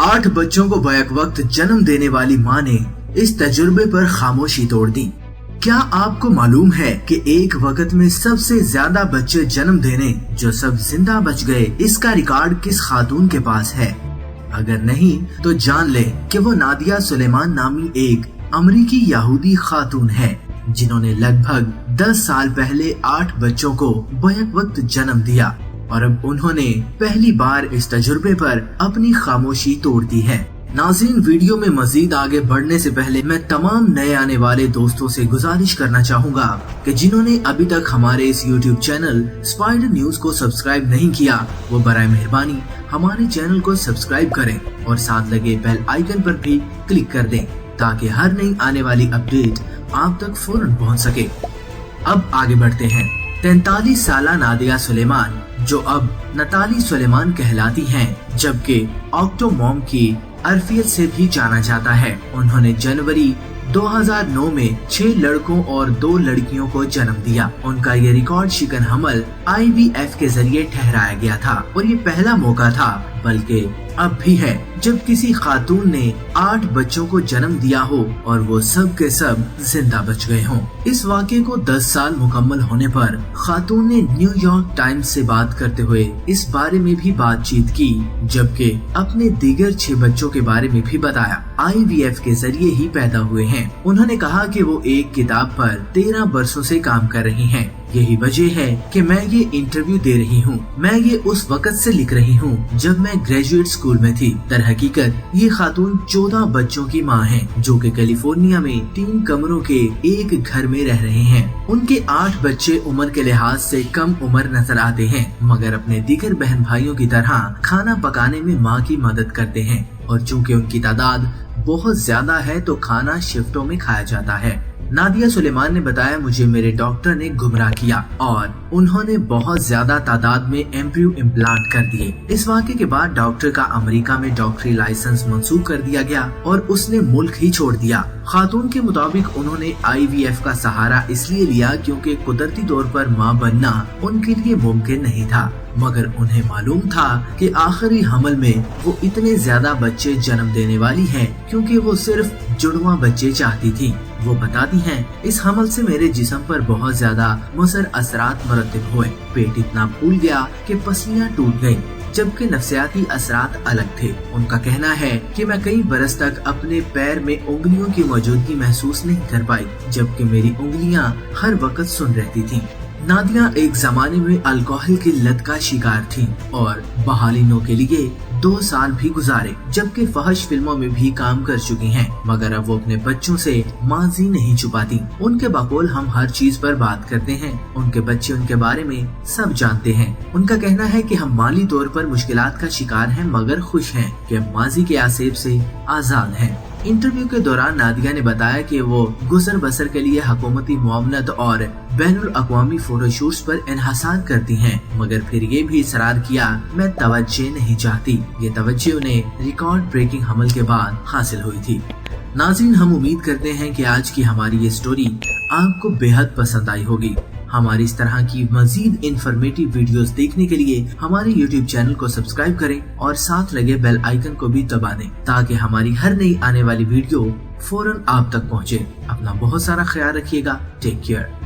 8 बच्चों को बैक वक्त जन्म देने वाली मां ने इस तजुर्बे पर खामोशी तोड़ दी। क्या आपको मालूम है कि एक वक्त में सबसे ज्यादा बच्चे जन्म देने जो सब जिंदा बच गए, इसका रिकॉर्ड किस खातून के पास है? अगर नहीं तो जान ले कि वो नादिया सुलेमान नामी एक अमरीकी यहूदी खातून है जिन्होंने लगभग 10 साल पहले 8 बच्चों को बैक वक्त जन्म दिया और अब उन्होंने पहली बार इस तजुर्बे पर अपनी खामोशी तोड़ दी है। नाज़रीन, वीडियो में मजीद आगे बढ़ने से पहले मैं तमाम नए आने वाले दोस्तों से गुजारिश करना चाहूँगा कि जिन्होंने अभी तक हमारे इस YouTube चैनल स्पाइडर न्यूज को सब्सक्राइब नहीं किया, वो बराए मेहरबानी हमारे चैनल को सब्सक्राइब करें और साथ लगे बेल आइकन पर भी क्लिक कर दें ताकि हर नई आने वाली अपडेट आप तक फौरन पहुँच सके। अब आगे बढ़ते हैं। 43 साला नादिया सुलेमान, जो अब नताली सुलेमान कहलाती हैं, जबकि ऑक्टोमॉम की अरफियत से भी जाना जाता है। उन्होंने जनवरी 2009 में 6 लड़कों और 2 लड़कियों को जन्म दिया। उनका ये रिकॉर्ड शिकन हमल IVF के जरिए ठहराया गया था और ये पहला मौका था, बल्कि अब भी है, जब किसी खातून ने 8 बच्चों को जन्म दिया हो और वो सब के सब जिंदा बच गए हों। इस वाक़े को 10 साल मुकम्मल होने पर खातून ने न्यूयॉर्क टाइम्स से बात करते हुए इस बारे में भी बातचीत की, जबकि अपने दीगर 6 बच्चों के बारे में भी बताया IVF के जरिए ही पैदा हुए हैं। उन्होंने कहा कि वो एक किताब पर 13 बरसों से काम कर रही हैं। यही वजह है कि मैं ये इंटरव्यू दे रही हूँ। मैं ये उस वक्त से लिख रही हूँ जब मैं ग्रेजुएट स्कूल में थी। दरहकीकत ये खातून 14 बच्चों की माँ हैं, जो कि कैलिफोर्निया में 3 कमरों के एक घर में रह रहे हैं। उनके 8 बच्चे उम्र के लिहाज से कम उम्र नजर आते हैं, मगर अपने दीगर बहन भाइयों की तरह खाना पकाने में माँ की मदद करते हैं और चूँकि उनकी तादाद बहुत ज्यादा है तो खाना शिफ्टों में खाया जाता है। नादिया सुलेमान ने बताया, मुझे मेरे डॉक्टर ने गुमराह किया और उन्होंने बहुत ज्यादा तादाद में एम्ब्रियो इम्प्लांट कर दिए। इस वाक़े के बाद डॉक्टर का अमेरिका में डॉक्टरी लाइसेंस मंसूख कर दिया गया और उसने मुल्क ही छोड़ दिया। खातून के मुताबिक उन्होंने IVF का सहारा इसलिए लिया क्योंकि कुदरती तौर पर मां बनना उनके लिए मुमकिन नहीं था, मगर उन्हें मालूम था कि आखिरी हमल में वो इतने ज्यादा बच्चे जन्म देने वाली हैं क्योंकि वो सिर्फ जुड़वा बच्चे चाहती थी। वो बताती हैं, इस हमल से मेरे जिस्म पर बहुत ज्यादा मुसर असरात मरतब हुए। पेट इतना फूल गया कि पसलियां टूट गयी, जबकि नफ्सियाती असरात अलग थे। उनका कहना है कि मैं कई बरस तक अपने पैर में उंगलियों की मौजूदगी महसूस नहीं कर पाई, जबकि मेरी उंगलियां हर वक्त सुन रहती थीं। नादिया एक जमाने में अल्कोहल की लत का शिकार थी और बहालिनों के लिए 2 साल भी गुजारे, जबकि फहश फिल्मों में भी काम कर चुकी हैं, मगर अब वो अपने बच्चों से माजी नहीं छुपाती। उनके बकौल हम हर चीज पर बात करते हैं। उनके बच्चे उनके बारे में सब जानते हैं। उनका कहना है कि हम माली तौर पर मुश्किलात का शिकार हैं, मगर खुश हैं कि हम माजी के आसेब से आजाद हैं। इंटरव्यू के दौरान नादिया ने बताया कि वो गुजर बसर के लिए हुकूमती मुआवनत और बैनुल अक़वामी फोटोशूट्स पर इन्हसार करती हैं, मगर फिर ये भी इसरार किया, मैं तवज्जो नहीं चाहती। ये तवज्जो उन्हें रिकॉर्ड ब्रेकिंग हमल के बाद हासिल हुई थी। नाज़रीन, हम उम्मीद करते हैं कि आज की हमारी ये स्टोरी आपको बेहद पसंद आई होगी। हमारी इस तरह की मजीद इंफॉर्मेटिव वीडियोस देखने के लिए हमारे YouTube चैनल को सब्सक्राइब करें और साथ लगे बेल आइकन को भी दबा दें ताकि हमारी हर नई आने वाली वीडियो फौरन आप तक पहुंचे। अपना बहुत सारा ख्याल रखिएगा। Take care.